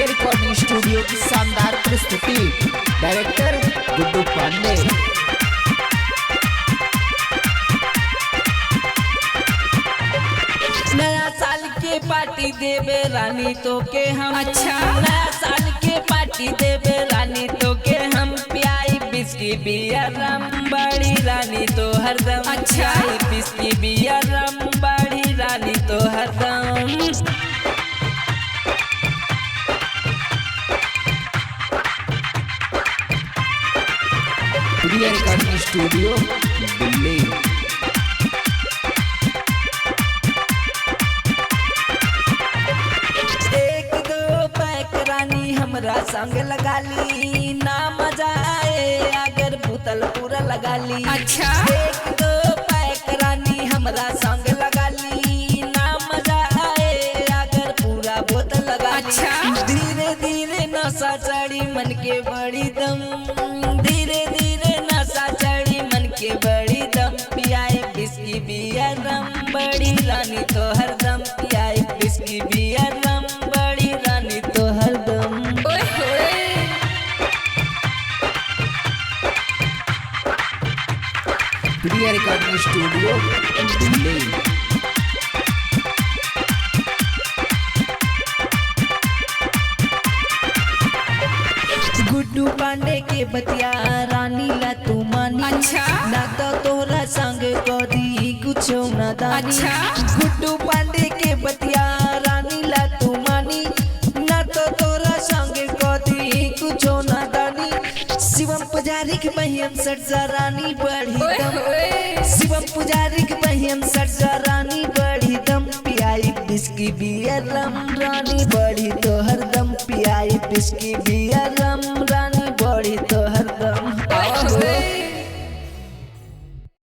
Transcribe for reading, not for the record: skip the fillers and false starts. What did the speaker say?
प्रिय recording studio की शानदार प्रस्तुति, डायरेक्टर गुड्डू पांडे। नया साल के पार्टी देवे रानी तो के हम। अच्छा। नया साल के पार्टी देवे रानी तो के हम। पियाई बिस्की बियर रम बड़ी रानी तो हरदम। अच्छा। पियाई बिस्की बियर रम बड़ी रानी तो हरदम। प्रिय रिकॉर्डिंग स्टूडियो दिल्ली। एक दो पैक रानी हमरा संग लगा ली, ना मजा आए अगर बोतल पूरा लगा ली। अच्छा। एक दो पैक रानी हमरा संग लगा ली, ना मजा आए अगर पूरा बोतल लगा ली। अच्छा। धीरे धीरे नशा चढ़ी मन के बड़ी दम। धीरे धीरे नशा चढ़ी मन के बड़ी दम। पियाई बिस्की बियर रम बड़ी रानी तो हरदम। पियाई बिस्की बियर रम बड़ी रानी तो हरदम। ओए होए। प्रिय रिकॉर्डिंग स्टूडियो दिल्ली। गुड्डू पांडे के बतिया रानी ला तू मानी। अच्छा। ना तो तोरा संग कदी कुछो ना दानी। अच्छा। गुड्डू पांडे के बतिया रानी ला तू मानी, ना तो तोरा संग कदी कुछो ना दानी। शिवम पुजारी के बहियम सरसा रानी बढ़ी ओए दम। होए। शिवम पुजारी के बहियम सरसा रानी बढ़ी दम। पियाई बिस्की बियर रम रानी बढ़ी तो हरदम। पियाई बिस्की बियर रम